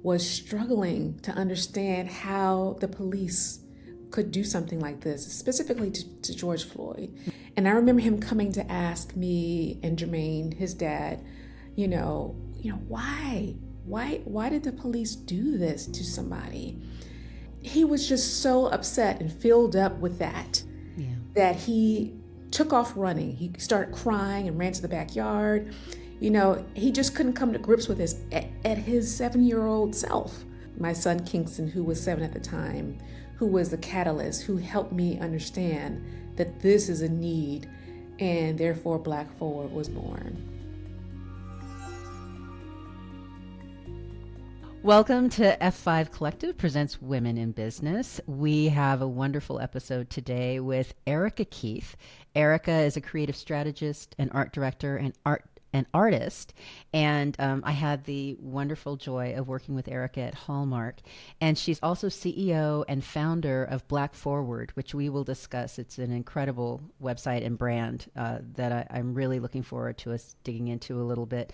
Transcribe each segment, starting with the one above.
was struggling to understand how the police could do something like this, specifically to George Floyd. And I remember him coming to ask me and Jermaine, his dad, why did the police do this to somebody? He was just so upset and filled up with that, that he took off running. He started crying and ran to the backyard. He just couldn't come to grips with his 7-year-old self. My son, Kingston, who was 7 at the time, who was the catalyst, who helped me understand that this is a need, and therefore Black Forward was born. Welcome to F5 Collective Presents Women in Business. We have a wonderful episode today with Erica Keith. Erica is a creative strategist, an art director, and artist. And I had the wonderful joy of working with Erica at Hallmark. And she's also CEO and founder of Black Forward, which we will discuss. It's an incredible website and brand that I'm really looking forward to us digging into a little bit.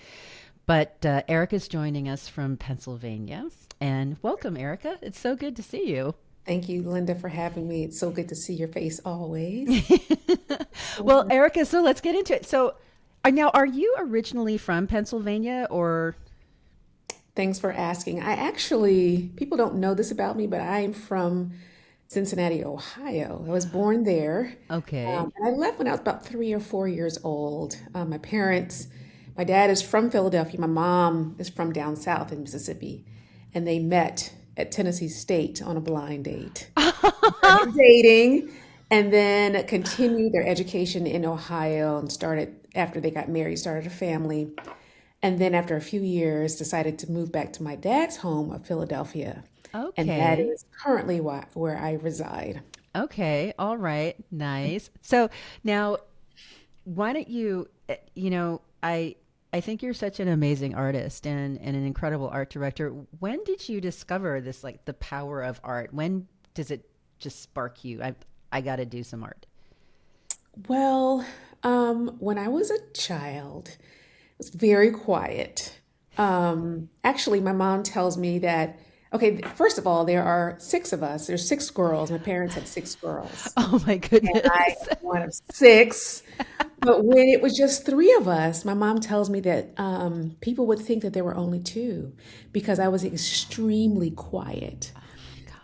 But Erica's joining us from Pennsylvania. And welcome, Erica. It's so good to see you. Thank you, Linda, for having me. It's so good to see your face always. Well, Erica, so let's get into it. So now, are you originally from Pennsylvania or? Thanks for asking. People don't know this about me, but I'm from Cincinnati, Ohio. I was born there. Okay. And I left when I was about 3 or 4 years old. My dad is from Philadelphia. My mom is from down south in Mississippi. And they met at Tennessee State on a blind date. Dating, and then continued their education in Ohio and after they got married, started a family. And then after a few years, decided to move back to my dad's home of Philadelphia. Okay. And that is currently where I reside. Okay. All right. Nice. So now, why don't you, I think you're such an amazing artist and an incredible art director. When did you discover this, like the power of art? When does it just spark you? I got to do some art. Well, when I was a child, it was very quiet. Actually, my mom tells me that, okay, first of all, there are 6 of us. There's 6 girls. My parents had 6 girls. Oh my goodness. And I am one of 6. But when it was just 3 of us, my mom tells me that people would think that there were only 2 because I was extremely quiet.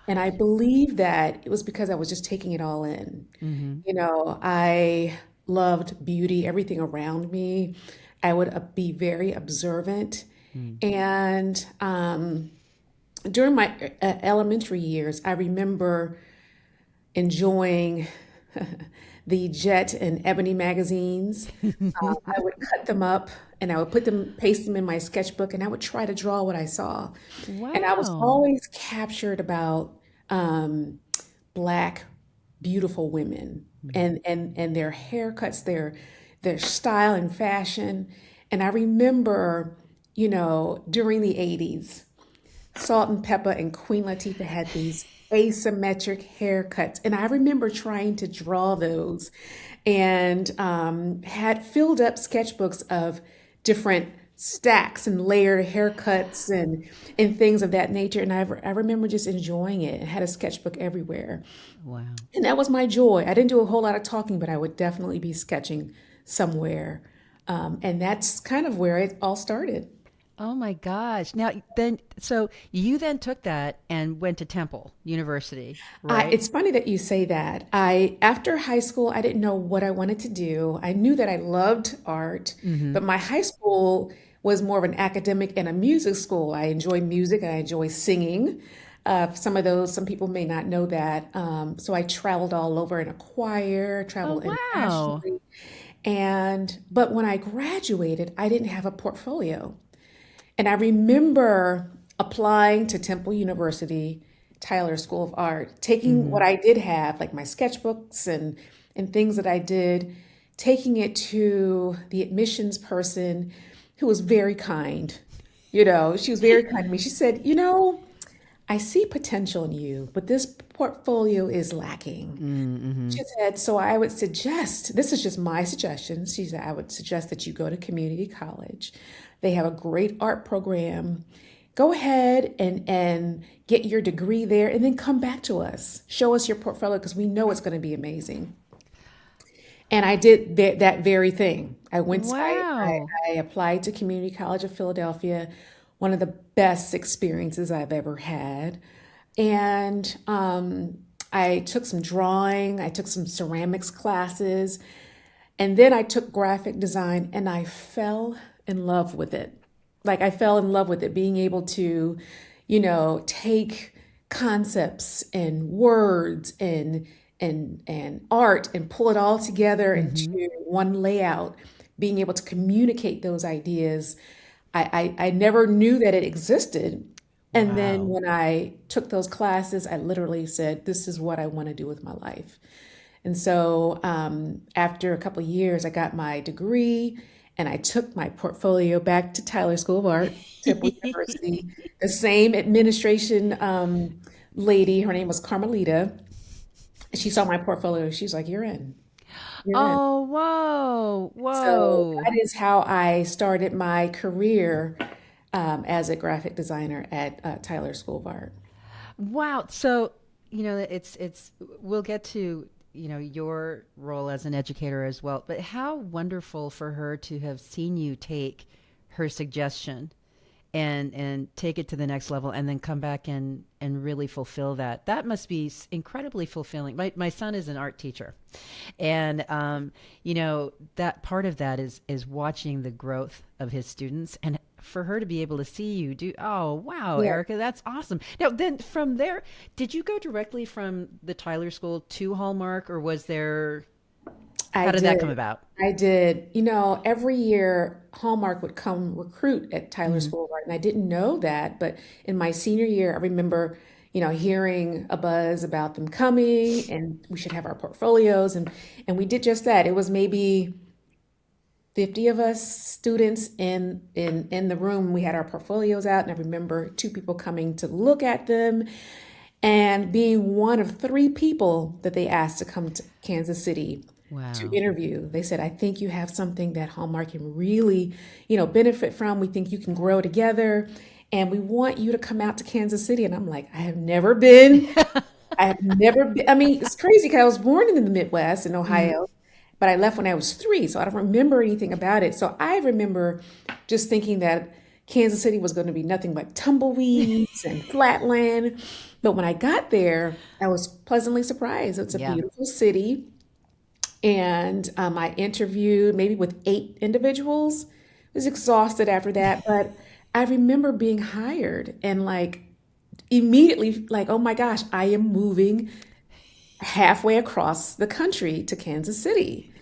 And I believe that it was because I was just taking it all in. Mm-hmm. I loved beauty, everything around me. I would be very observant. And during my elementary years, I remember enjoying the Jet and Ebony Magazines. I would cut them up and I would paste them in my sketchbook, and I would try to draw what I saw. Wow. And I was always captured about Black, beautiful women and their haircuts, their style and fashion. And I remember, during the 80s, Salt and Pepper and Queen Latifah had these asymmetric haircuts. And I remember trying to draw those and had filled up sketchbooks of different stacks and layered haircuts and things of that nature. And I remember just enjoying it. I had a sketchbook everywhere. Wow. And that was my joy. I didn't do a whole lot of talking, but I would definitely be sketching somewhere. And that's kind of where it all started. Oh my gosh. Now so you then took that and went to Temple University, right? It's funny that you say that. After high school, I didn't know what I wanted to do. I knew that I loved art, but my high school was more of an academic and a music school. I enjoy music and I enjoy singing. Some people may not know that. So I traveled all over in a choir, traveled internationally. But when I graduated, I didn't have a portfolio. And I remember applying to Temple University, Tyler School of Art, taking what I did have, like my sketchbooks and things that I did, taking it to the admissions person who was very kind. She was very kind to me. She said, I see potential in you, but this portfolio is lacking. Mm-hmm. She said, so I would suggest, this is just my suggestion. She said, I would suggest that you go to community college. They have a great art program go ahead and get your degree there and then come back to us. Show us your portfolio because we know it's going to be amazing. And I did that very thing. Wow. I applied to Community College of Philadelphia, one of the best experiences I've ever had. And I took some drawing, I took some ceramics classes, and then I took graphic design and I fell in love with it. Like I fell in love with it, being able to, take concepts and words and art and pull it all together Hmm. into one layout, being able to communicate those ideas. I never knew that it existed. And then Wow. when I took those classes, I literally said, this is what I want to do with my life. And so after a couple of years, I got my degree and I took my portfolio back to Tyler School of Art, Temple University. The same administration lady, her name was Carmelita. She saw my portfolio. She's like, you're in. You're in. Oh, whoa. So Whoa. that is how I started my career as a graphic designer at Tyler School of Art. Wow. So, it's we'll get to, your role as an educator as well, but how wonderful for her to have seen you take her suggestion and take it to the next level and then come back and really fulfill that. That must be incredibly fulfilling. My son is an art teacher, and that part of that is watching the growth of his students, and for her to be able to see you do. Oh, wow, Yeah, Erica, that's awesome. Now then, from there, did you go directly from the Tyler School to Hallmark, or was there, I how did that come did. about? I did. Every year Hallmark would come recruit at Tyler Mm-hmm. School of Art, and I didn't know that. But in my senior year, I remember, hearing a buzz about them coming, and we should have our portfolios, and we did just that. It was maybe 50 of us students in the room. We had our portfolios out, and I remember two people coming to look at them and being one of three people that they asked to come to Kansas City to Wow. interview. They said, I think you have something that Hallmark can really, benefit from. We think you can grow together, and we want you to come out to Kansas City. And I'm like, I have never been. I have never been. I mean, it's crazy because I was born in the Midwest in Hmm. Ohio, but I left when I was 3, so I don't remember anything about it. So I remember just thinking that Kansas City was going to be nothing but tumbleweeds and flatland. But when I got there, I was pleasantly surprised. It's a Yeah. beautiful city. And I interviewed maybe with 8 individuals. Was exhausted after that, but I remember being hired and like immediately like, oh my gosh, I am moving halfway across the country to Kansas City.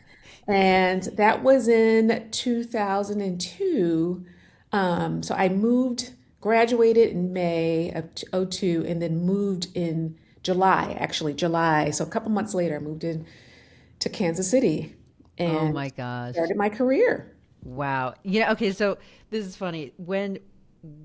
And that was in 2002. So I moved, graduated in May of '02, and then moved in July, actually July. So a couple months later, I moved in to Kansas City Oh and my gosh. started my career. Wow. Yeah. Okay. So this is funny.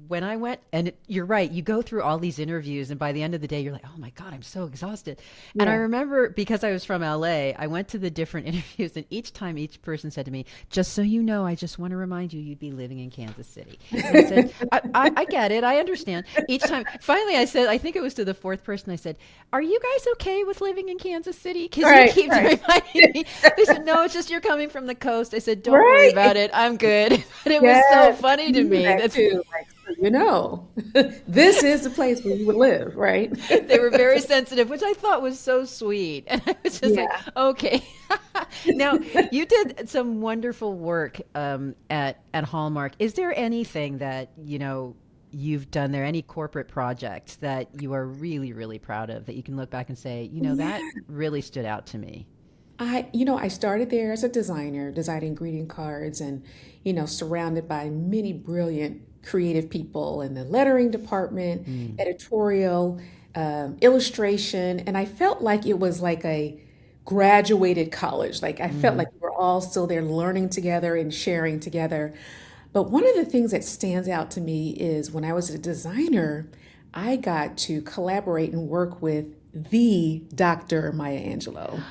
When I went, and you're right, you go through all these interviews, and by the end of the day, you're like, oh my God, I'm so exhausted. And I Yeah. remember because I was from LA, I went to the different interviews, and each time each person said to me, just so you know, I just want to remind you, you'd be living in Kansas City. And I said, I get it. I understand. Each time, finally, I said, I think it was to the fourth person, I said, are you guys okay with living in Kansas City? Because you Right, keep right, reminding me. They said, no, it's just you're coming from the coast. I said, don't worry right. about it. I'm good. But it was so Yes, I funny to knew me. that That's too. Like, so this is the place where you would live, right? they were very sensitive, which I thought was so sweet. And I was just like, Yeah. okay. Now, you did some wonderful work at Hallmark. Is there anything that, you've done there, any corporate project that you are really, really proud of that you can look back and say, that Yeah. really stood out to me? I started there as a designer, designing greeting cards and, surrounded by many brilliant creative people in the lettering department, Mm. editorial, illustration. And I felt like it was like a graduated college. Like I felt Hmm. like we were all still there learning together and sharing together. But one of the things that stands out to me is when I was a designer, I got to collaborate and work with the Dr. Maya Angelou.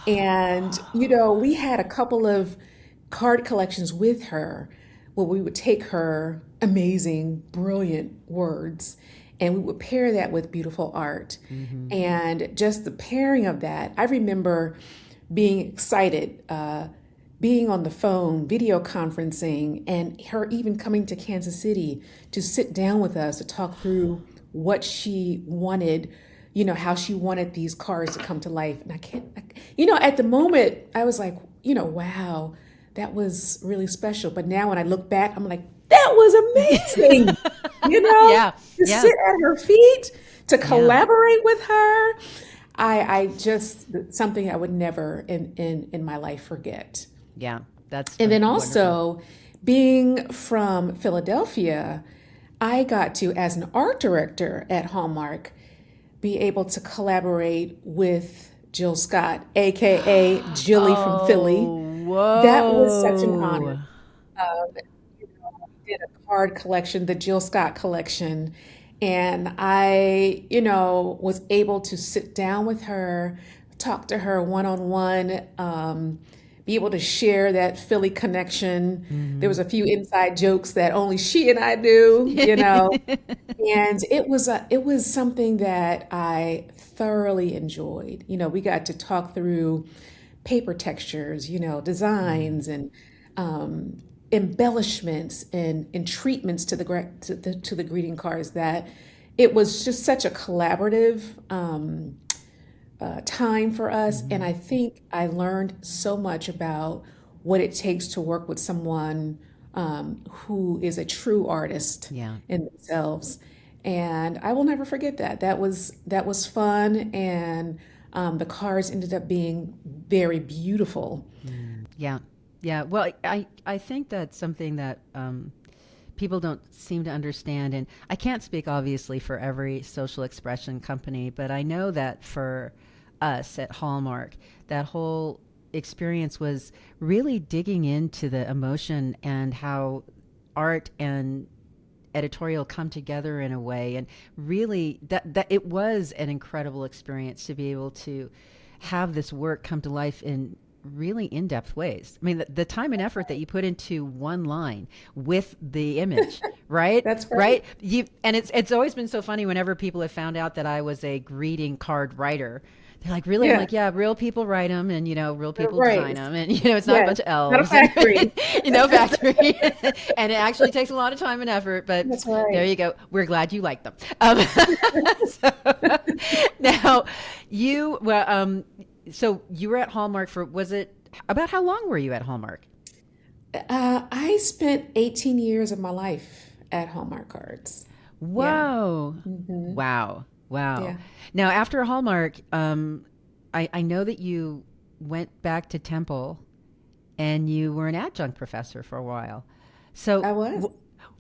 And, we had a couple of card collections with her where we would take her amazing, brilliant words. And we would pair that with beautiful art. And just the pairing of that, I remember being excited, being on the phone, video conferencing, and her even coming to Kansas City to sit down with us to talk through what she wanted, how she wanted these cards to come to life. And at the moment, I was like, wow, that was really special. But now when I look back, I'm like, that was amazing, Yeah. to Yeah. sit at her feet, to Yeah. collaborate with her. I just, something I would never in my life forget. Yeah. That's And then wonderful. also being from Philadelphia, I got to, as an art director at Hallmark, be able to collaborate with Jill Scott, AKA Jilly from Philly. Whoa. That was such an honor. We did a card collection, the Jill Scott collection. And I, was able to sit down with her, talk to her one-on-one, be able to share that Philly connection. There was a few inside jokes that only she and I knew. And it was something that I thoroughly enjoyed. We got to talk through paper textures, designs and embellishments and treatments to the greeting cards, that it was just such a collaborative time for us. And I think I learned so much about what it takes to work with someone who is a true artist Yeah. in themselves. And I will never forget that. That was fun, and the cards ended up being very beautiful. Yeah. Yeah. Well, I think that's something that people don't seem to understand. And I can't speak obviously for every social expression company, but I know that for us at Hallmark, that whole experience was really digging into the emotion and how art and editorial come together in a way, and really that it was an incredible experience to be able to have this work come to life in really in-depth ways. I mean, the time and effort that you put into one line with the image, right? That's right. And it's always been so funny whenever people have found out that I was a greeting card writer. They're like, really? I'm Yeah. like, yeah, real people write them, and real people Right. design them, and it's not a Yes. bunch of Not a elves, factory. factory, and it actually takes a lot of time and effort. But That's there right. you go. We're glad you like them. So, now, so you were at Hallmark was it about how long were you at Hallmark? I spent 18 years of my life at Hallmark Cards. Yeah. Whoa! Wow! Wow! Yeah. Now, after Hallmark, I know that you went back to Temple, and you were an adjunct professor for a while. So, I was.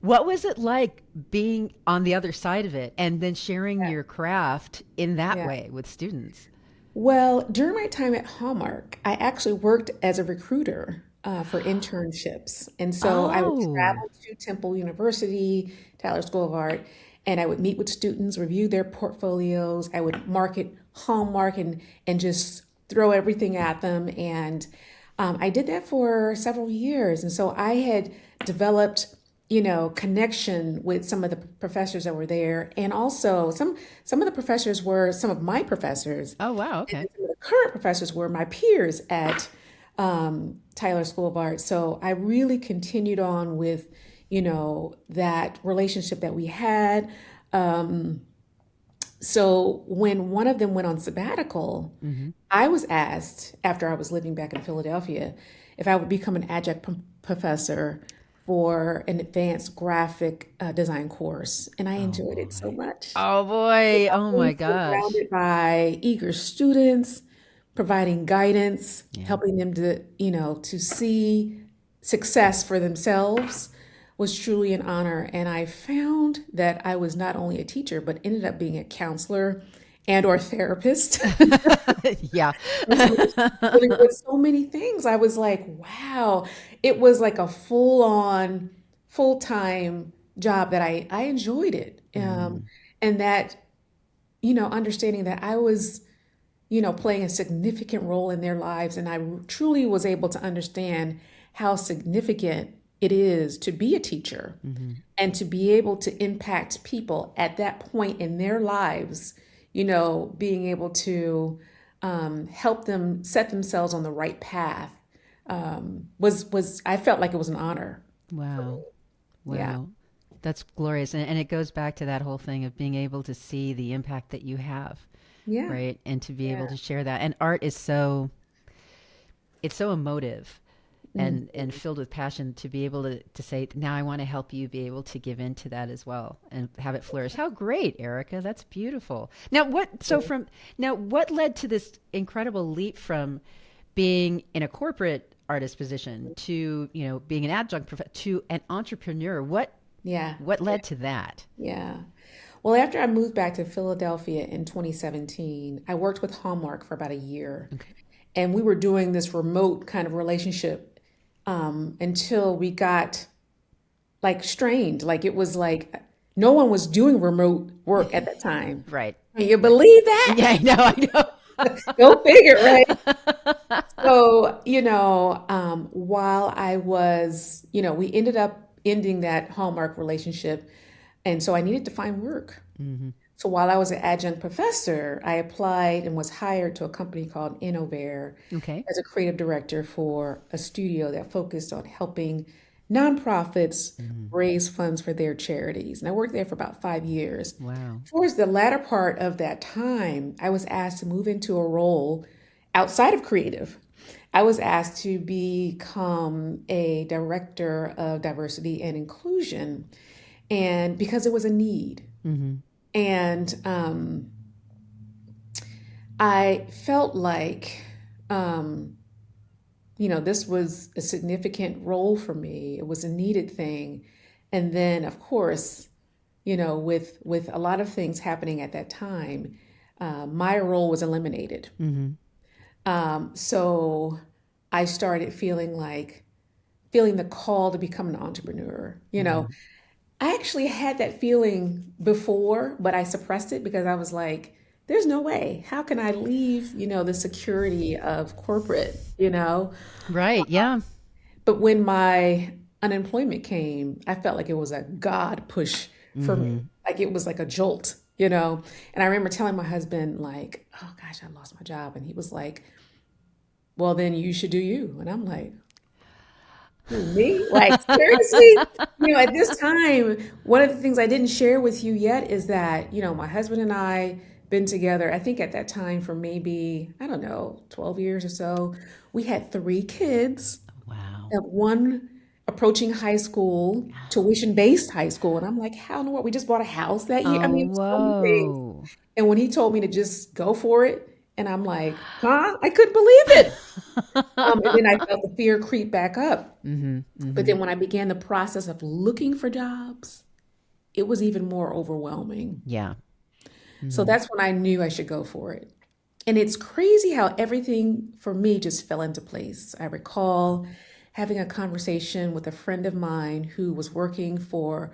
what was it like being on the other side of it, and then sharing Yeah. your craft in that Yeah. way with students? Well, during my time at Hallmark, I actually worked as a recruiter for internships. And so I would Oh, travel to Temple University, Tyler School of Art, and I would meet with students, review their portfolios. I would market Hallmark and just throw everything at them. And I did that for several years. And so I had developed, connection with some of the professors that were there. And also some of the professors were some of my professors. oh, wow. Okay. Some of the current professors were my peers at Tyler School of Art. So I really continued on with, that relationship that we had. So when one of them went on sabbatical, I was asked, after I was living back in Philadelphia, if I would become an adjunct professor for an advanced graphic design course. And I enjoyed it so much. Oh boy. Oh my Being gosh. surrounded by eager students, providing guidance, Yeah. helping them to see success for themselves was truly an honor. And I found that I was not only a teacher, but ended up being a counselor and or therapist. Yeah. Dealing with so many things. I was like, wow, it was like a full-time job that I enjoyed it. And that, understanding that I was, playing a significant role in their lives. And I truly was able to understand how significant it is to be a teacher and to be able to impact people at that point in their lives, being able to help them set themselves on the right path, was I felt like it was an honor for me. Wow. Yeah. Wow. That's glorious. And it goes back to that whole thing of being able to see the impact that you have, Yeah. right? And to be able Yeah. to share that. And art is it's so emotive Mm. and filled with passion to be able to say, now I want to help you be able to give into that as well and have it flourish. How great, Erica. That's beautiful. Now what led to this incredible leap from being in a corporate artist position to, being an adjunct to an entrepreneur? Yeah. What led to that? Yeah. Well, after I moved back to Philadelphia in 2017, I worked with Hallmark for about a year. Okay. And we were doing this remote kind of relationship until we got like strained. Like it was like no one was doing remote work at that time. Right. Can you believe that? Yeah, I know. Go figure, right? So, while I was, we ended up ending that Hallmark relationship. And so I needed to find work. So while I was an adjunct professor, I applied and was hired to a company called Innovair Okay. as a creative director for a studio that focused on helping nonprofits raise funds for their charities. And I worked there for about 5 years. Wow. Towards the latter part of that time, I was asked to move into a role outside of creative. I was asked to become a director of diversity and inclusion, and because it was a need. And I felt like, this was a significant role for me. It was a needed thing. And then, of course, with a lot of things happening at that time, my role was eliminated. So I started feeling the call to become an entrepreneur. I actually had that feeling before, but I suppressed it because I was like, there's no way. How can I leave, the security of corporate? Right. Yeah. But when my unemployment came, I felt like it was a God push for me. Like it was like a jolt. And I remember telling my husband, like, oh gosh, I lost my job. And he was like, well, then you should do you. And I'm like, who, me? Like, seriously? At this time, one of the things I didn't share with you yet is that, my husband and I been together, I think at that time for maybe, I don't know, 12 years or so. We had 3 kids, Wow. one approaching high school, tuition-based high school. And I'm like, how in the world? We just bought a house that year. I Oh, mean, so many things. whoa. And when he told me to just go for it, and I'm like, huh? I couldn't believe it. And then I felt the fear creep back up. But then when I began the process of looking for jobs, it was even more overwhelming. Yeah. So that's when I knew I should go for it. And it's crazy how everything for me just fell into place. I recall having a conversation with a friend of mine who was working for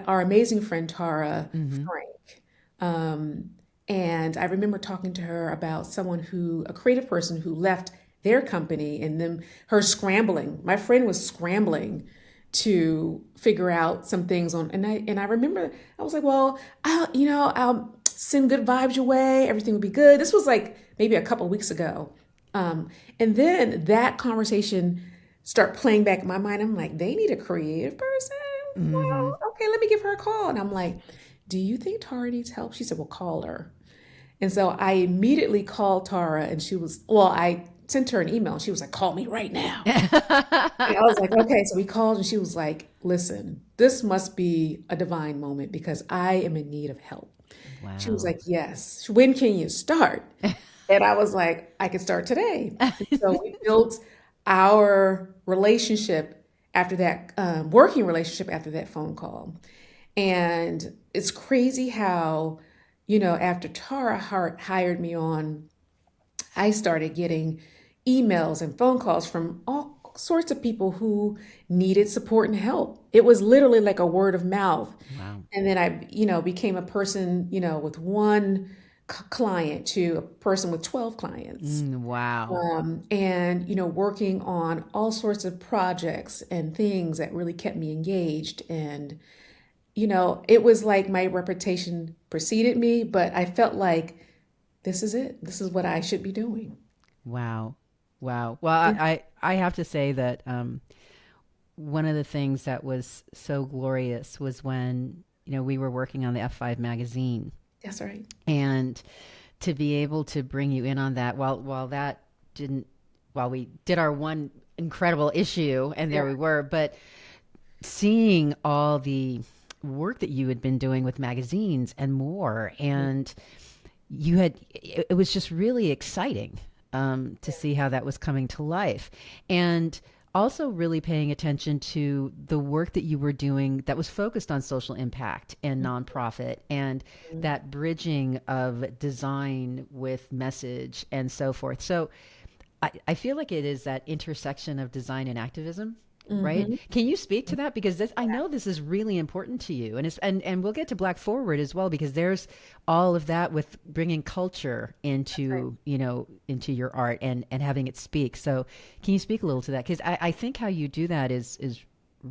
our amazing friend Tara Frank. And I remember talking to her about a creative person who left their company and then her scrambling. My friend was scrambling to figure out some things and I remember I was like, well, I'll send good vibes your way. Everything will be good. This was like maybe a couple of weeks ago. And then that conversation start playing back in my mind. I'm like, they need a creative person. Well, okay, let me give her a call. And I'm like, do you think Tara needs help? She said, well, call her. And so I immediately called Tara and I sent her an email and she was like, call me right now. And I was like, okay. So we called and she was like, listen, this must be a divine moment because I am in need of help. Wow. She was like, yes. When can you start? And I was like, I can start today. And so we built our relationship after that, working relationship after that phone call. And it's crazy how, after Tara hired me on, I started getting emails and phone calls from all sorts of people who needed support and help. It was literally like a word of mouth. Wow. And then I, became a person, with one client to a person with 12 clients. Wow. And, working on all sorts of projects and things that really kept me engaged. And, it was like my reputation preceded me, but I felt like this is it. This is what I should be doing. Wow. Wow. Well, Yeah, I have to say that one of the things that was so glorious was when, we were working on the F5 magazine, that's right. and to be able to bring you in on that while we did our one incredible issue and there Yeah. we were, but seeing all the work that you had been doing with magazines and more, and it was just really exciting to see how that was coming to life. And also really paying attention to the work that you were doing that was focused on social impact and nonprofit, and that bridging of design with message and so forth. So I feel like it is that intersection of design and activism, right? Mm-hmm. Can you speak to that? Because I know this is really important to you, and and we'll get to Black Forward as well, because there's all of that with bringing culture into into your art and having it speak. So can you speak a little to that? Because I think how you do that is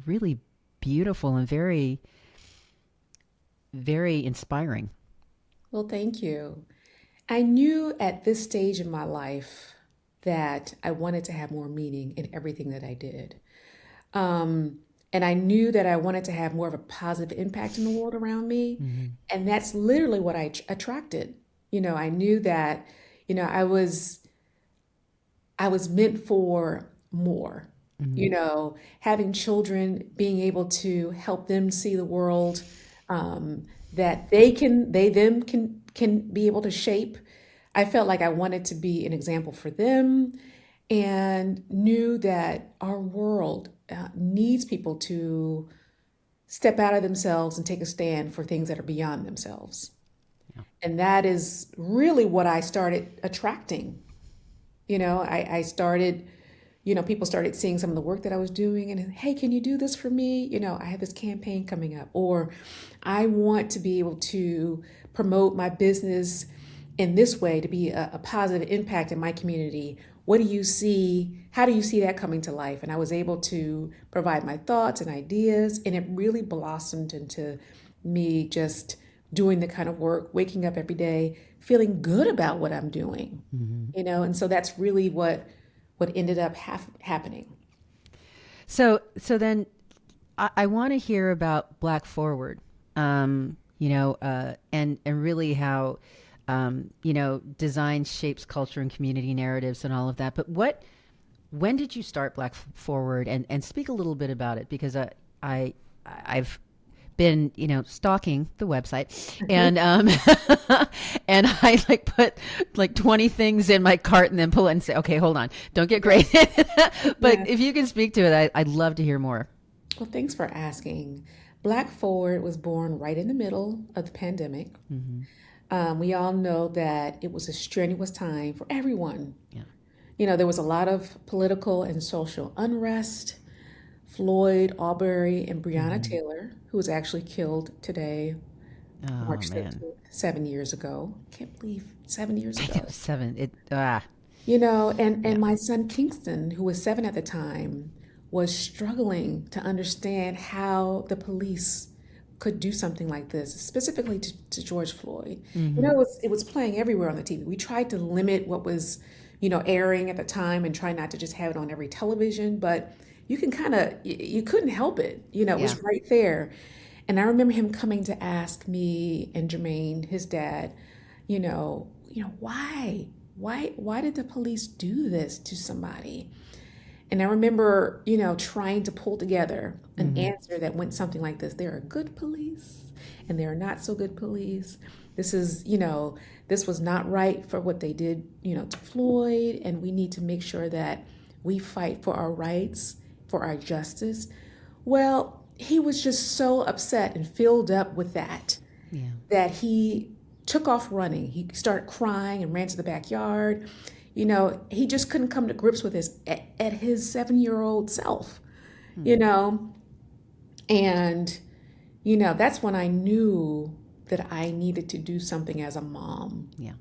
really beautiful and very, very inspiring. Well, thank you. I knew at this stage in my life that I wanted to have more meaning in everything that I did. And I knew that I wanted to have more of a positive impact in the world around me. Mm-hmm. And that's literally what I attracted. I knew that, I was meant for more. Mm-hmm. Having children, being able to help them see the world that they can be able to shape. I felt like I wanted to be an example for them, and knew that our world needs people to step out of themselves and take a stand for things that are beyond themselves. Yeah. And that is really what I started attracting. I started, people started seeing some of the work that I was doing, and hey, can you do this for me? I have this campaign coming up, or I want to be able to promote my business in this way to be a positive impact in my community. What do you see? How do you see that coming to life? And I was able to provide my thoughts and ideas, and it really blossomed into me just doing the kind of work, waking up every day, feeling good about what I'm doing, Mm-hmm. and so that's really what ended up happening. So then I want to hear about Black Forward, and really how, design shapes culture and community narratives and all of that. But when did you start Black Forward, and speak a little bit about it? Because I've been, stalking the website, and and I put 20 things in my cart and then pull it and say, okay, hold on, don't get great. But Yeah. if you can speak to it, I'd love to hear more. Well, thanks for asking. Black Forward was born right in the middle of the pandemic. Mm-hmm. We all know that it was a strenuous time for everyone. Yeah. There was a lot of political and social unrest. Floyd, Arbery, and Breonna Mm-hmm. Taylor, who was actually killed today, Oh March man. 13th, 7 years ago. Can't believe 7 years I know, ago. 7. And Yeah. my son Kingston, who was 7 at the time, was struggling to understand how the police could do something like this, specifically to George Floyd. Mm-hmm. It was playing everywhere on the TV. We tried to limit what was, airing at the time and try not to just have it on every television, but you couldn't help it. It Yeah. was right there. And I remember him coming to ask me and Jermaine, his dad, why did the police do this to somebody? And I remember, trying to pull together an Mm-hmm. answer that went something like this. There are good police and there are not so good police. This was not right for what they did, to Floyd. And we need to make sure that we fight for our rights, for our justice. Well, he was just so upset and filled up with Yeah. that he took off running. He started crying and ran to the backyard. He just couldn't come to grips with his 7-year-old self, you Mm-hmm. know, and that's when I knew that I needed to do something as a mom Yeah.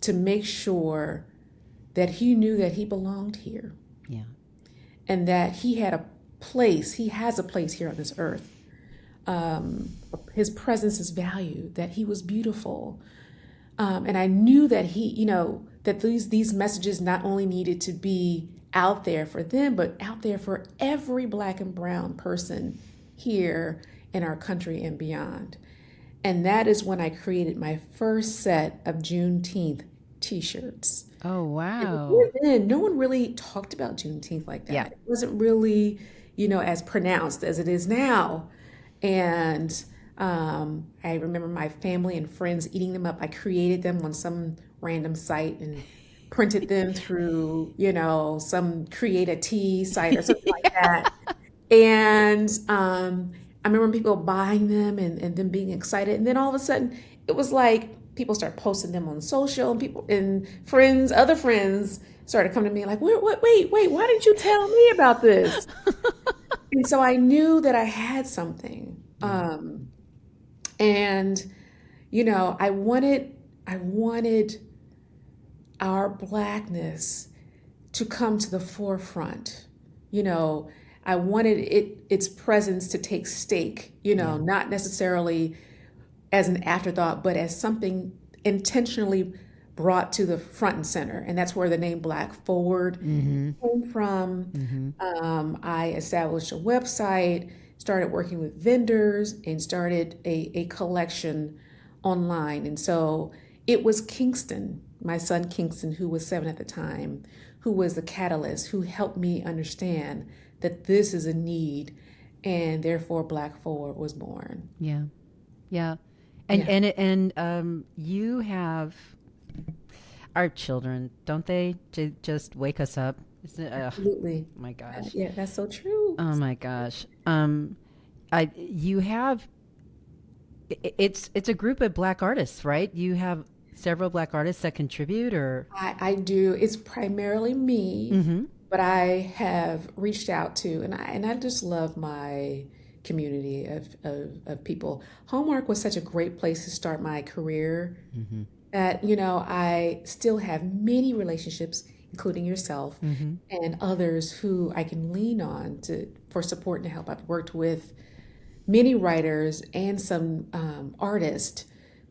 to make sure that he knew that he belonged here Yeah. and that he had a place, he has a place here on this earth. His presence is valued, that he was beautiful. And I knew that that these messages not only needed to be out there for them, but out there for every Black and brown person here in our country and beyond. And that is when I created my first set of Juneteenth t-shirts. Oh, wow. Before then, no one really talked about Juneteenth like that. Yeah. It wasn't really, as pronounced as it is now. And I remember my family and friends eating them up. I created them on some random site and printed them through, some Create a Tea site or something like that. And I remember people buying them and them being excited. And then all of a sudden, it was like people start posting them on social, and other friends started coming to me like, wait, why didn't you tell me about this? And so I knew that I had something. And, I wanted our Blackness to come to the forefront. I wanted its presence to take stake, not necessarily as an afterthought, but as something intentionally brought to the front and center. And that's where the name Black Forward came from. I established a website, started working with vendors, and started a collection online. And so it was Kingston, my son Kingston, who was 7 at the time, who was the catalyst, who helped me understand that this is a need, and therefore Black Forward was born. Yeah. Yeah. And you have our children, don't they? To just wake us up. Absolutely. Oh my gosh. Yeah, that's so true. Oh my gosh. You have, it's a group of Black artists, right? You have several Black artists that contribute, or? I do. It's primarily me, but I have reached out to, and I just love my community of people. Hallmark was such a great place to start my career that, I still have many relationships, including yourself and others who I can lean on for support and help. I've worked with many writers and some artists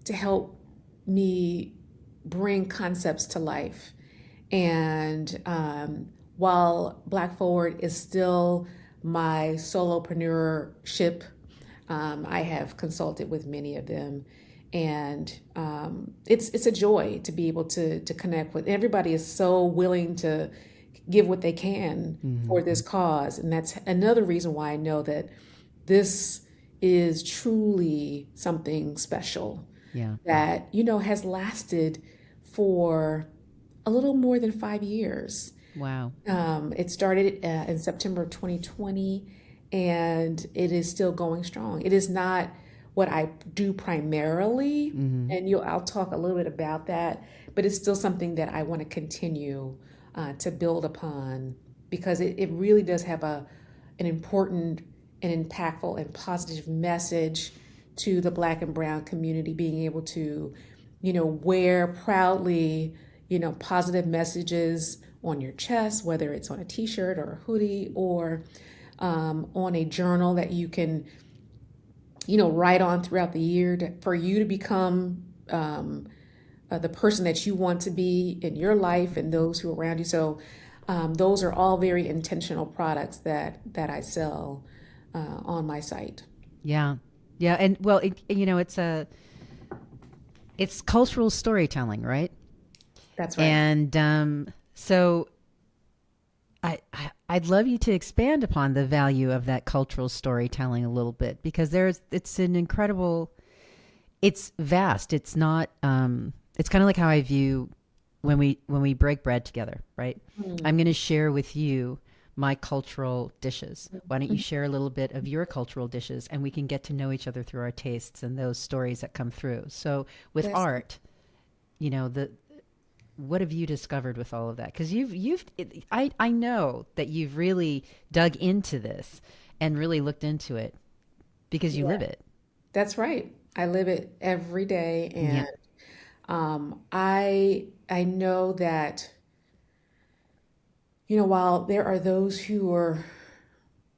to help me bring concepts to life. And while Black Forward is still my solopreneurship, I have consulted with many of them, and it's a joy to be able to connect with. Everybody is so willing to give what they can for this cause, and that's another reason why I know that this is truly something special. Yeah. That has lasted for a little more than 5 years. Wow. It started in September of 2020, and it is still going strong. It is not what I do primarily, and I'll talk a little bit about that, but it's still something that I want to continue to build upon, because it really does have an important and impactful and positive message to the Black and brown community, being able to, wear proudly, positive messages on your chest, whether it's on a t-shirt or a hoodie or on a journal that you can, write on throughout the year for you to become the person that you want to be in your life and those who are around you. So those are all very intentional products that I sell on my site. Yeah. Yeah. And well, it's cultural storytelling, right? That's right. And so I'd love you to expand upon the value of that cultural storytelling a little bit, because it's an incredible, it's vast. It's not, it's kind of like how I view when we break bread together, right? I'm going to share with you my cultural dishes. Why don't you share a little bit of your cultural dishes, and we can get to know each other through our tastes and those stories that come through. So with art, what have you discovered with all of that? Because I know that you've really dug into this and really looked into it because you live it. That's right. I live it every day, Yeah. and I know that, while there are those who are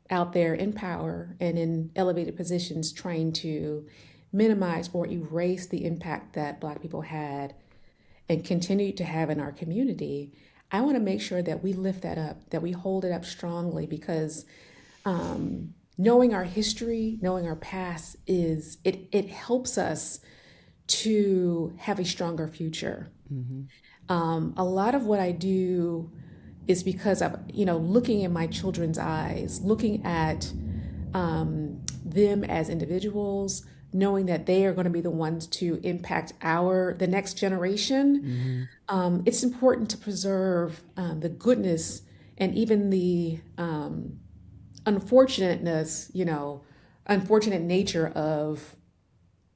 out there in power and in elevated positions trying to minimize or erase the impact that Black people had and continue to have in our community, I want to make sure that we lift that up, that we hold it up strongly, because knowing our history, knowing our past it helps us to have a stronger future. Mm-hmm. A lot of what I do is because of, looking in my children's eyes, looking at them as individuals, knowing that they are going to be the ones to impact the next generation. Mm-hmm. It's important to preserve the goodness and even the unfortunateness, unfortunate nature of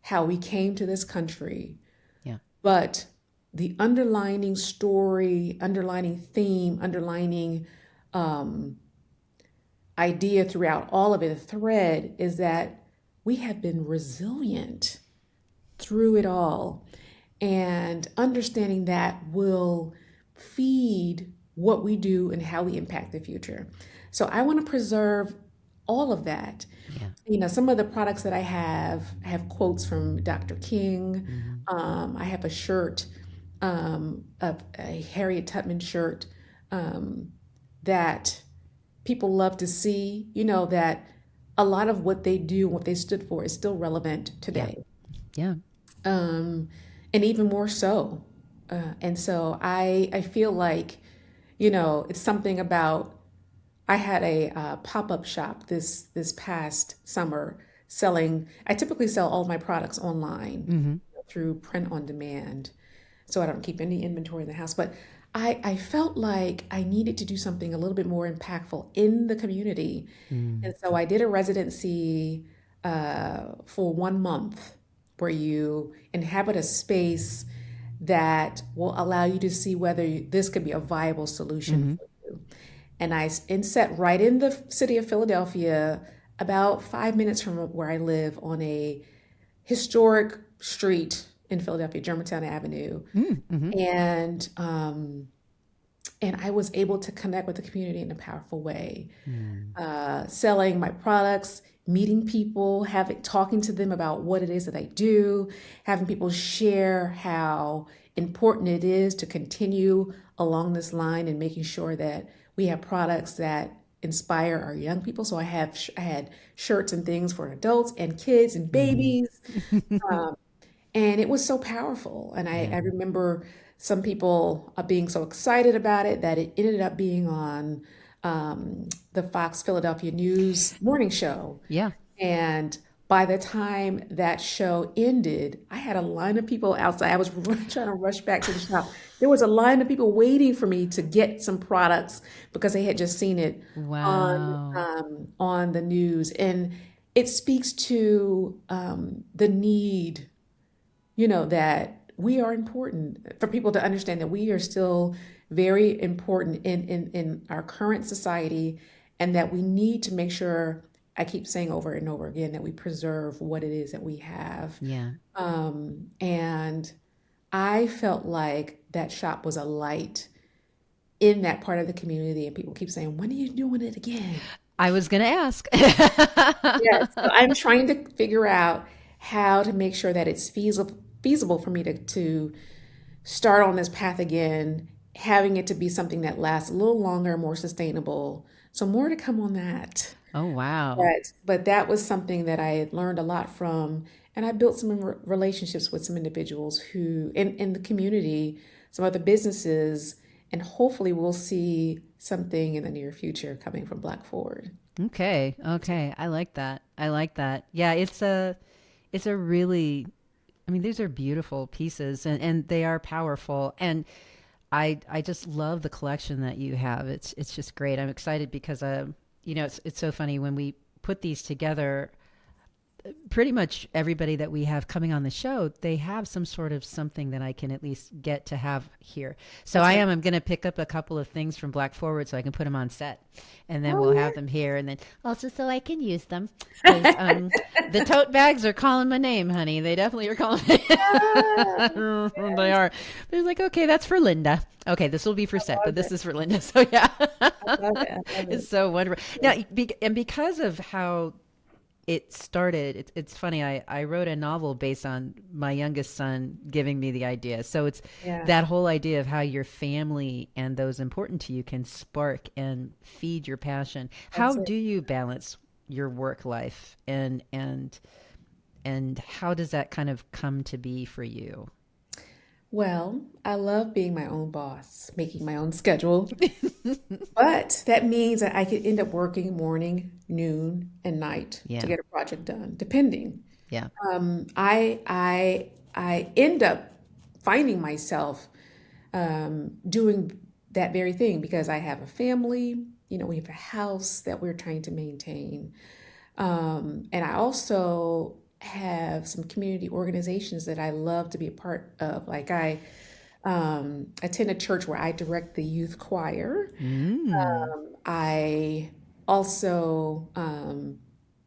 how we came to this country. Yeah. But the underlining story, underlining theme, underlining idea throughout all of it, the thread is that we have been resilient through it all. And understanding that will feed what we do and how we impact the future. So I want to preserve all of that. Yeah. Some of the products that I have quotes from Dr. King. Mm-hmm. I have a shirt, a Harriet Tubman shirt, that people love to see, that a lot of what they do, what they stood for is still relevant Yeah. today. Yeah. And even more so. And so I feel like, it's something about, I had a pop-up shop this past summer I typically sell all of my products online Mm-hmm. through print on demand. So I don't keep any inventory in the house. But I felt like I needed to do something a little bit more impactful in the community. Mm. And so I did a residency for 1 month where you inhabit a space that will allow you to see whether this could be a viable solution Mm-hmm. for you. And set right in the city of Philadelphia, about 5 minutes from where I live, on a historic street in Philadelphia, Germantown Avenue. Mm-hmm. And I was able to connect with the community in a powerful way, Mm. selling my products, meeting people, talking to them about what it is that I do, having people share how important it is to continue along this line and making sure that we have products that inspire our young people. So I had shirts and things for adults and kids and babies. Mm-hmm. And it was so powerful. And I, Yeah. I remember some people being so excited about it that it ended up being on the Fox Philadelphia News morning show. Yeah. And by the time that show ended, I had a line of people outside. I was trying to rush back to the shop. There was a line of people waiting for me to get some products because they had just seen it Wow. on the news. And it speaks to the need, that we are important, for people to understand that we are still very important in our current society, and that we need to make sure, I keep saying over and over again, that we preserve what it is that we have. Yeah. And I felt like that shop was a light in that part of the community, and people keep saying, when are you doing it again? I was going to ask. Yes, so I'm trying to figure out how to make sure that it's feasible for me to start on this path again, having it to be something that lasts a little longer, more sustainable. So more to come on that. Oh, wow. But that was something that I had learned a lot from, and I built some relationships with some individuals who in the community, some other businesses, and hopefully we'll see something in the near future coming from Black Forward. Okay. Okay. I like that. I like that. Yeah, it's a really, I mean, these are beautiful pieces, and they are powerful. And I just love the collection that you have. It's just great. I'm excited because it's so funny when we put these together. pretty much everybody that we have coming on the show, they have some sort of something that I can at least get to have here. So That's right. I'm going to pick up a couple of things from Black Forward so I can put them on set, and then Oh, we'll yeah. have them here, and then also so I can use them. 'Cause, the tote bags are calling my name, honey. They definitely are calling my name. They are. They're like, okay, that's for Linda. Okay, this will be for set, but Love this it. is for Linda. So yeah, I love it. I love it's it. so wonderful. Now, and because of how it started, it's funny, I wrote a novel based on my youngest son giving me the idea. So it's Yeah, that whole idea of how your family and those important to you can spark and feed your passion. How that's it. do you balance your work life, and how does that kind of come to be for you? Well, I love being my own boss, making my own schedule, but that means that I could end up working morning, noon, and night to Yeah. get a project done, depending. Yeah. I end up finding myself doing that very thing because I have a family. We have a house that we're trying to maintain. And I also have some community organizations that I love to be a part of. Like I attend a church where I direct the youth choir. Mm. I also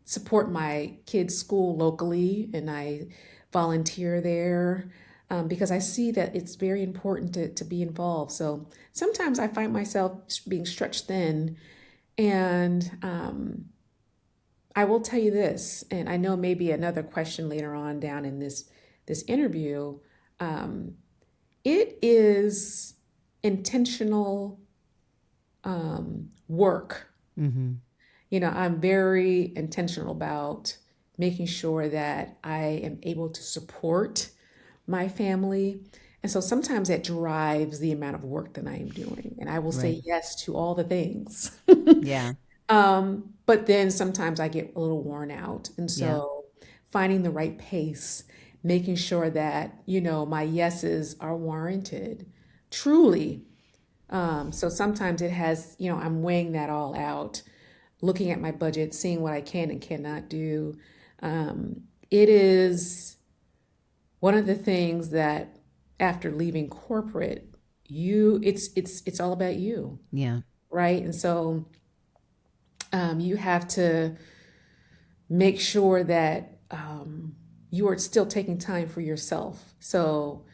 support my kids' school locally, and I volunteer there because I see that it's very important to be involved. So sometimes I find myself being stretched thin, and I will tell you this, and I know maybe another question later on down in this interview. Um, it is intentional work. Mm-hmm. I'm very intentional about making sure that I am able to support my family. And so sometimes that drives the amount of work that I am doing. And I will Right. say yes to all the things. Yeah. But then sometimes I get a little worn out. And Yeah. so finding the right pace, making sure that, my yeses are warranted truly. So sometimes it has, I'm weighing that all out, looking at my budget, seeing what I can and cannot do. It is one of the things that after leaving corporate, it's all about you, Yeah. right? And so you have to make sure that you are still taking time for yourself. So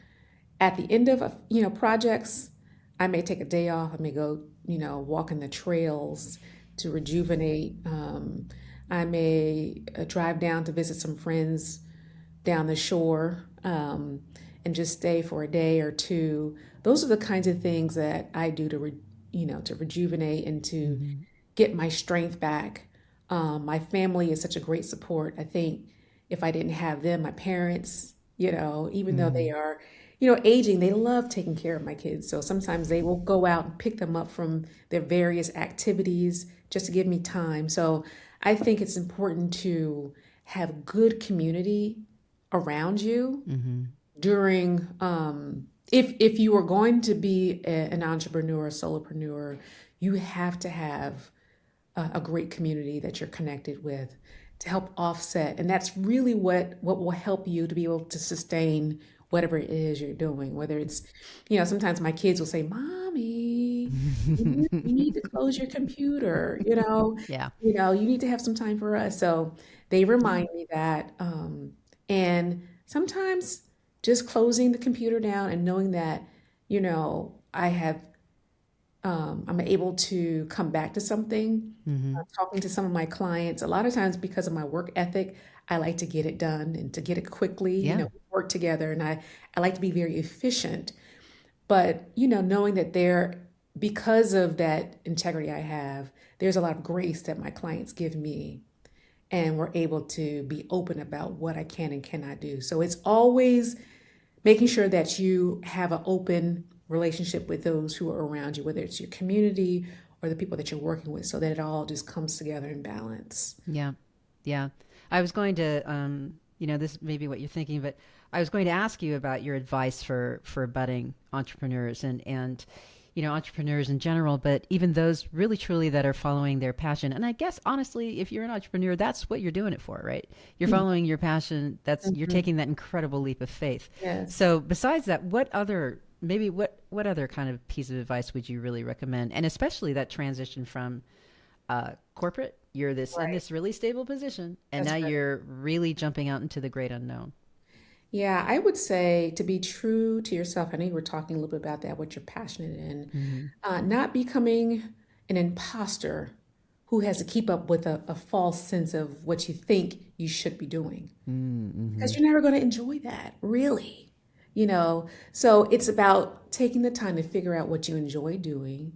at the end of projects, I may take a day off. I may go walk in the trails to rejuvenate. I may drive down to visit some friends down the shore, and just stay for a day or two. Those are the kinds of things that I do to rejuvenate and to Mm-hmm. get my strength back. My family is such a great support. I think if I didn't have them, my parents, even though Mm-hmm. they are, aging, they love taking care of my kids. So sometimes they will go out and pick them up from their various activities just to give me time. So I think it's important to have good community around you Mm-hmm. during if you are going to be an entrepreneur, a solopreneur, you have to have a great community that you're connected with to help offset. And that's really what will help you to be able to sustain whatever it is you're doing. Whether it's, sometimes my kids will say, "Mommy, you need to close your computer, Yeah. you need to have some time for us." So they Yeah. remind me that. And sometimes just closing the computer down and knowing that, I'm able to come back to something. Mm-hmm. Talking to some of my clients, a lot of times because of my work ethic, I like to get it done and to get it quickly. Yeah. We work together, and I like to be very efficient. But knowing that because of that integrity I have, there's a lot of grace that my clients give me, and we're able to be open about what I can and cannot do. So it's always making sure that you have an open relationship with those who are around you, whether it's your community or the people that you're working with, so that it all just comes together in balance. Yeah. Yeah. I was going to, this may be what you're thinking, but I was going to ask you about your advice for budding entrepreneurs. And entrepreneurs in general, but even those really truly that are following their passion. And I guess honestly, if you're an entrepreneur, that's what you're doing it for, right? You're following your passion. You're taking that incredible leap of faith. Yes. So besides that, what other kind of piece of advice would you really recommend? And especially that transition from corporate, you're in this really stable position, and now you're really jumping out into the great unknown. Yeah, I would say to be true to yourself. I know you were talking a little bit about that, what you're passionate in, not becoming an imposter who has to keep up with a false sense of what you think you should be doing. Because you're never going to enjoy that, really. So it's about taking the time to figure out what you enjoy doing.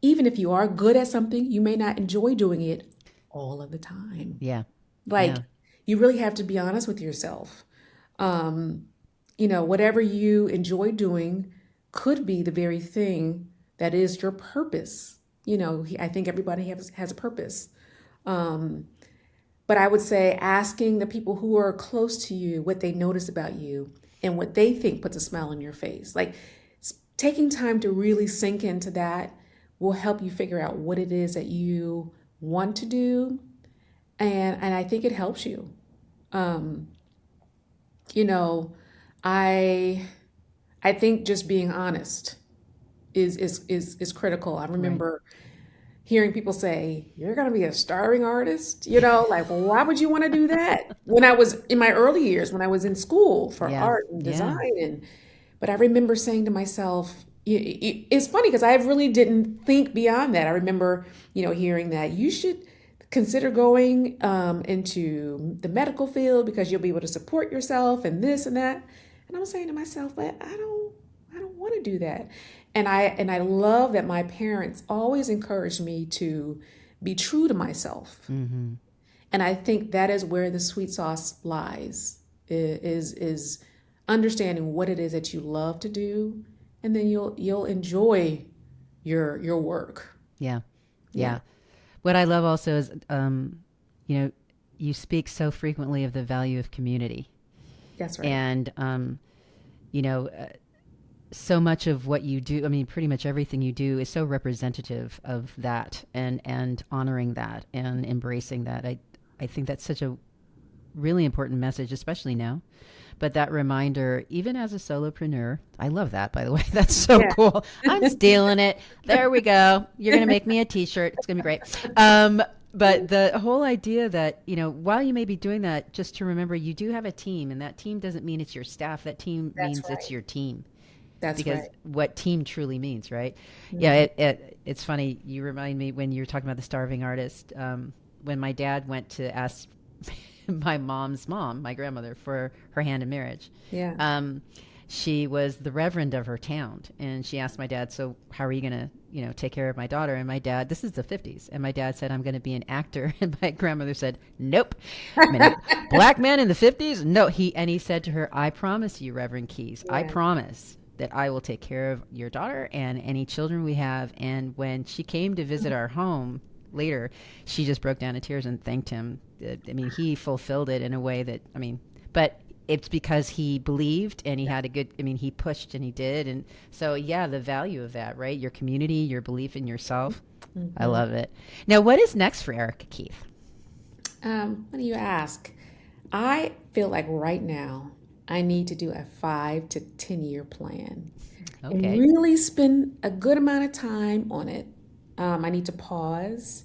Even if you are good at something, you may not enjoy doing it all of the time. Yeah. You really have to be honest with yourself. Whatever you enjoy doing could be the very thing that is your purpose. I think everybody has a purpose. But I would say asking the people who are close to you what they notice about you and what they think puts a smile on your face. Like taking time to really sink into that will help you figure out what it is that you want to do. And I think it helps you. I think just being honest is critical. I remember hearing people say, "You're going to be a starving artist," like, well, why would you want to do that? When I was in my early years, when I was in school for art and design, but I remember saying to myself, it's funny because I really didn't think beyond that. I remember, hearing that you should consider going into the medical field because you'll be able to support yourself and this and that. And I was saying to myself, but I don't want to do that. And I love that my parents always encouraged me to be true to myself. And I think that is where the sweet sauce lies, is understanding what it is that you love to do, and then you'll enjoy your work. Yeah. What I love also is, you speak so frequently of the value of community. That's right. And, so much of what you do, pretty much everything you do is so representative of that and honoring that and embracing that. I think that's such a really important message, especially now. But that reminder, even as a solopreneur, I love that, by the way. That's so cool. I'm stealing it. There we go. You're going to make me a t-shirt. It's going to be great. But the whole idea that, while you may be doing that, just to remember you do have a team, and that team doesn't mean it's your staff. That team means it's your team. That's because what team truly means, right? Yeah, it's funny. You remind me when you were talking about the starving artist, when my dad went to ask my mom's mom, my grandmother, for her hand in marriage. She was the reverend of her town, and she asked my dad, "So how are you going to, take care of my daughter?" And my dad, this is the 50s, and my dad said, "I'm going to be an actor." And my grandmother said, "Nope." Black man in the 50s? No. He said to her, "I promise you, Reverend Keys, I promise that I will take care of your daughter and any children we have." And when she came to visit our home later, she just broke down in tears and thanked him. He fulfilled it in a way that, but it's because he believed and he had a good, he pushed and he did. And so, the value of that, right? Your community, your belief in yourself. I love it. Now, what is next for Erica Keith? What do you ask? I feel like right now I need to do a 5 to 10 year plan and really spend a good amount of time on it. I need to pause,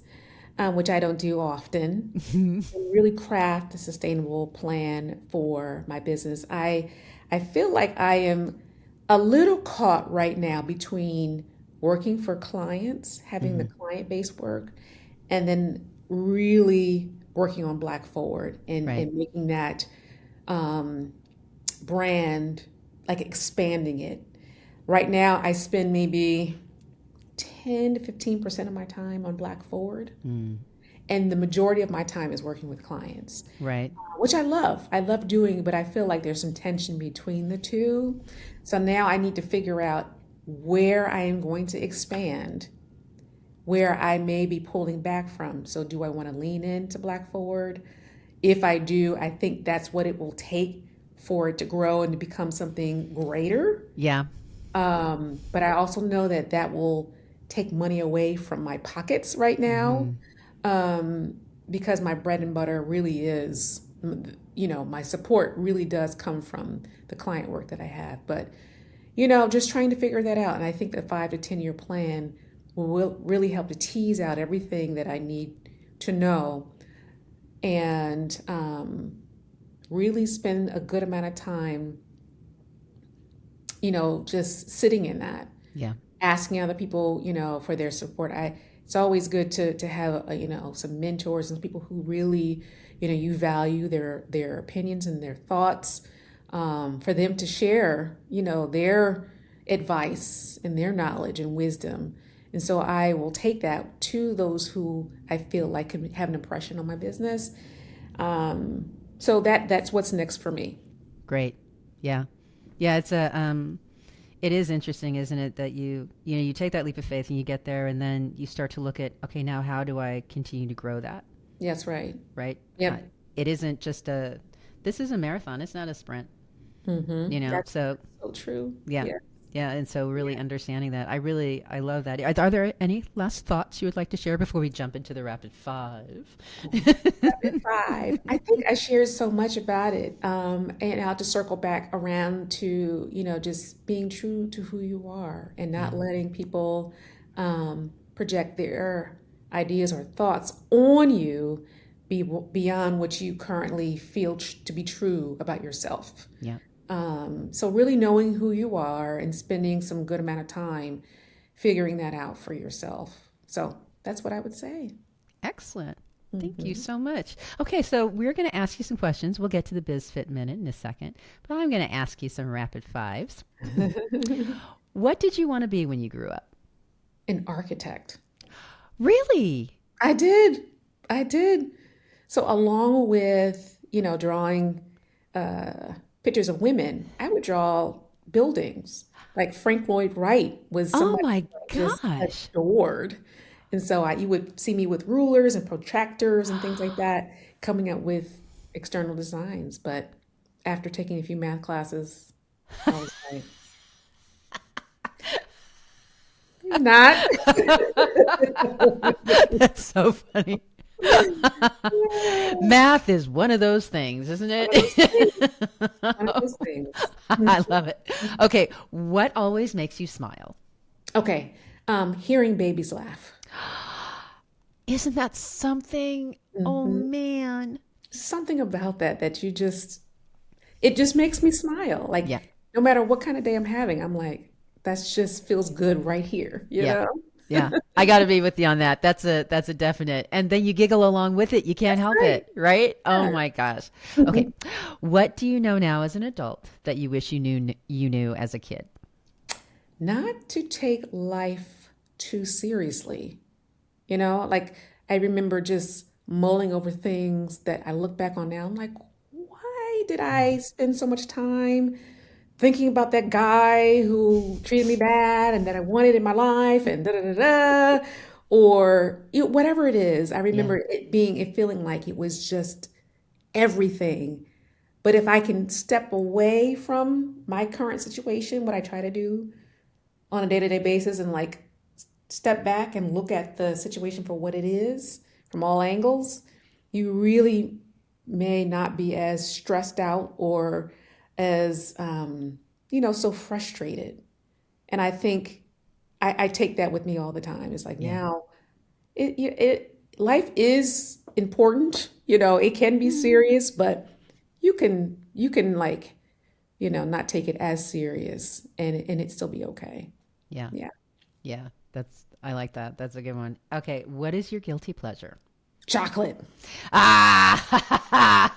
which I don't do often, and really craft a sustainable plan for my business. I feel like I am a little caught right now between working for clients, having the client-based work, and then really working on Black Forward and making that brand, like expanding it. Right now, I spend maybe 10 to 15% of my time on Black Forward. And the majority of my time is working with clients. Right. Which I love. I love doing, but I feel like there's some tension between the two. So now I need to figure out where I am going to expand, where I may be pulling back from. So do I want to lean into Black Forward? If I do, I think that's what it will take for it to grow and to become something greater. Yeah. But I also know that that will take money away from my pockets right now, Mm-hmm. because my bread and butter really is, my support really does come from the client work that I have. But, just trying to figure that out. And I think the 5 to 10 year plan will really help to tease out everything that I need to know and really spend a good amount of time, just sitting in that, Yeah. asking other people, for their support. It's always good to have, some mentors and people who really, you value their opinions and their thoughts, for them to share, their advice and their knowledge and wisdom. And so I will take that to those who I feel like can have an impression on my business. So that's what's next for me. Great. Yeah. Yeah. It is interesting, isn't it, that you take that leap of faith and you get there and then you start to look at, okay, now how do I continue to grow that? That's right. Right. Yep. It isn't just this is a marathon. It's not a sprint, That's so so true. yeah. Yeah. Yeah. And so really Yeah. understanding that, I love that. Are there any last thoughts you would like to share before we jump into the rapid five? Rapid five. I think I shared so much about it. And I'll just circle back around to, just being true to who you are and Yeah. not letting people project their ideas or thoughts on you beyond what you currently feel to be true about yourself. Yeah. So really knowing who you are and spending some good amount of time figuring that out for yourself. So that's what I would say. Excellent. Thank you so much. Okay, so we're going to ask you some questions. We'll get to the BizFit minute in a second, but I'm going to ask you some rapid fives. What did you want to be when you grew up? An architect. Really? I did. I did. So along with, drawing pictures of women, I would draw buildings. Like Frank Lloyd Wright was Oh somebody my I just gosh. adored. And so you would see me with rulers and protractors and things like that, coming up with external designs. But after taking a few math classes, I was like, not. That's so funny. Math is one of those things, isn't One of those things. it? One of those things. I love it. Okay, what always makes you smile? Okay. Hearing babies laugh. Isn't that something? Oh Mhm. man. Something about that it just makes me smile. Yeah. Like no matter what kind of day I'm having, I'm like, that's just feels good right here, you Yeah. know? Yeah. I got to be with you on that. That's a definite. And then you giggle along with it. You can't help Right. it, right? Oh Yeah. my gosh. Okay. What do you know now as an adult that you wish you knew as a kid? Not to take life too seriously. Like I remember just mulling over things that I look back on now. I'm like, why did I spend so much time thinking about that guy who treated me bad and that I wanted in my life and da da da da, or whatever it is. I Yeah. remember it feeling like it was just everything. But if I can step away from my current situation, what I try to do on a day-to-day basis and like step back and look at the situation for what it is from all angles, you really may not be as stressed out or as so frustrated. And I think I take that with me all the time. It's like Yeah. now life is important. It can be Mm. serious, but you can like not take it as serious and it still be okay. Yeah. Yeah. Yeah. I like that. That's a good one. Okay. What is your guilty pleasure? Chocolate. Ah.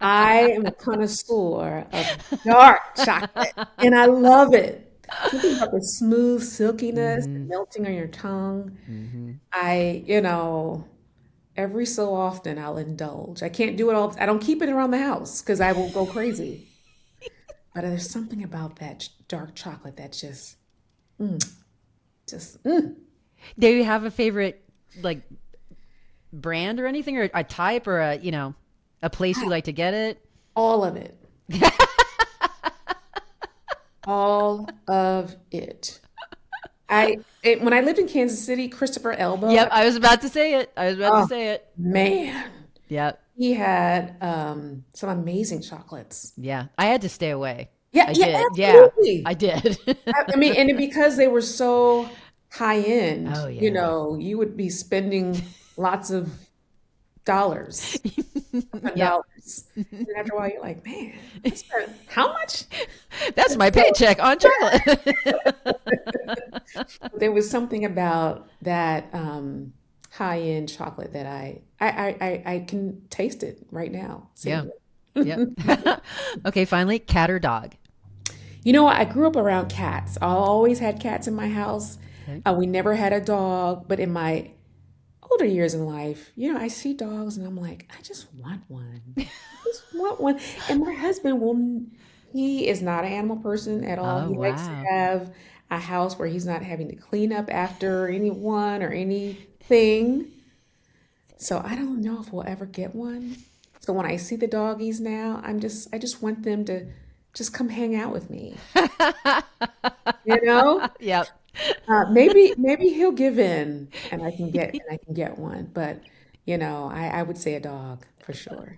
I am a connoisseur of dark chocolate, and I love it. Something about the smooth silkiness, the hmm melting on your tongue. hmm Every so often I'll indulge. I can't do it all. I don't keep it around the house because I will go crazy. But there's something about that dark chocolate that mm, just. Do you have a favorite like brand or anything, or a type, or a place you like to get it? All of it. All of it. When I lived in Kansas City, Christopher Elbow, Yep, I was about to say it. I was about to oh say it. man, Yep. he had some amazing chocolates. Yeah. I had to stay away. Yeah, I yeah, did. Yeah, absolutely. I did. I mean, and because they were so high Oh end, yeah. you would be spending lots of dollars upon Yep. dollars. And after a while, you're like, man, I spent how much? That's my paycheck on chocolate. There was something about that high end chocolate that I can taste it right now, Yeah. seeing Yep. it. Okay, finally, cat or dog? You know what? I grew up around cats. I always had cats in my house. Okay. We never had a dog, but in my older years in life, I see dogs and I'm like, I just want one. I just want one. And my husband he is not an animal person at all. Oh, He likes to wow. have a house where he's not having to clean up after anyone or anything. So I don't know if we'll ever get one. So when I see the doggies now, I just want them to just come hang out with me, you know? Yep. Maybe he'll give in and I can get one. But I would say a dog for sure.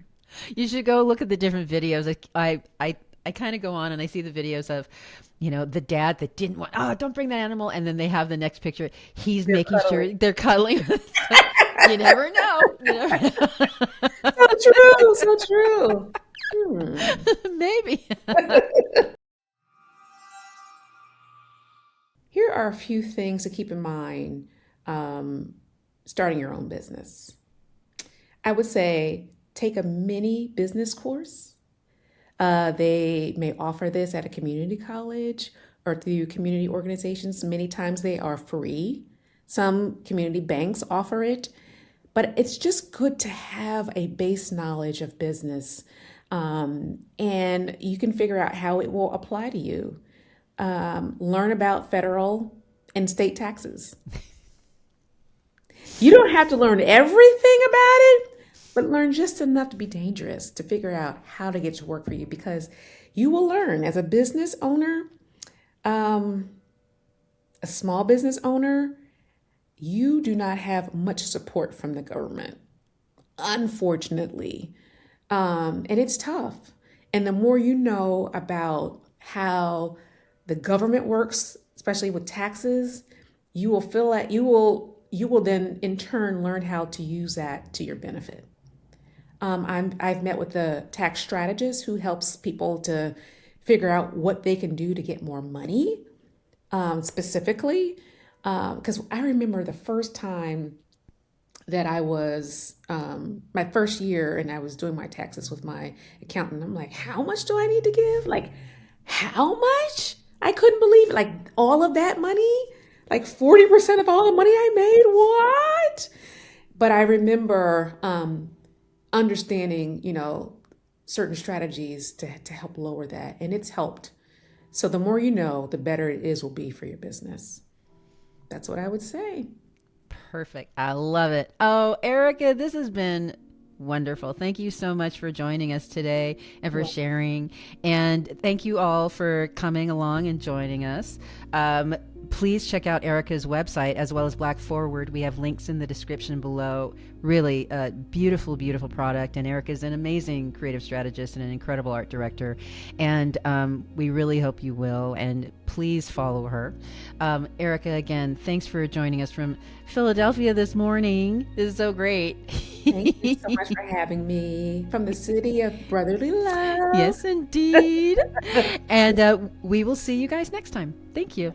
You should go look at the different videos. I kind of go on and I see the videos of, the dad that didn't want, oh, don't bring that animal. And then they have the next picture. He's They're making cuddling. sure they're cuddling. You never know. You never know. So true, so true. Hmm. Maybe. Here are a few things to keep in mind starting your own business. I would say take a mini business course. They may offer this at a community college or through community organizations. Many times they are free. Some community banks offer it, but it's just good to have a base knowledge of business, and you can figure out how it will apply to you. Learn about federal and state taxes. You don't have to learn everything about it, but learn just enough to be dangerous to figure out how to get to work for you because you will learn as a business owner, um, a small business owner, you do not have much support from the government, unfortunately. And it's tough. And the more you know about how the government works, especially with taxes, you will feel like you will then in turn learn how to use that to your benefit. I've met with the tax strategist who helps people to figure out what they can do to get more money, specifically. Because I remember the first time that I was my first year and I was doing my taxes with my accountant. I'm like, how much do I need to give? Like, how much? I couldn't believe it. Like all of that money, like 40% of all the money I made. What? But I remember understanding, certain strategies to help lower that, and it's helped. So the more you know, the better it is will be for your business. That's what I would say. Perfect. I love it. Oh, Erica, this has been wonderful. Thank you so much for joining us today and for sharing. And thank you all for coming along and joining us. Please check out Erica's website as well as Black Forward. We have links in the description below. Really a beautiful, beautiful product. And Erica's an amazing creative strategist and an incredible art director. And we really hope you will. And please follow her. Erica, again, thanks for joining us from Philadelphia this morning. This is so great. Thank you so much for having me from the city of brotherly love. Yes, indeed. And we will see you guys next time. Thank you.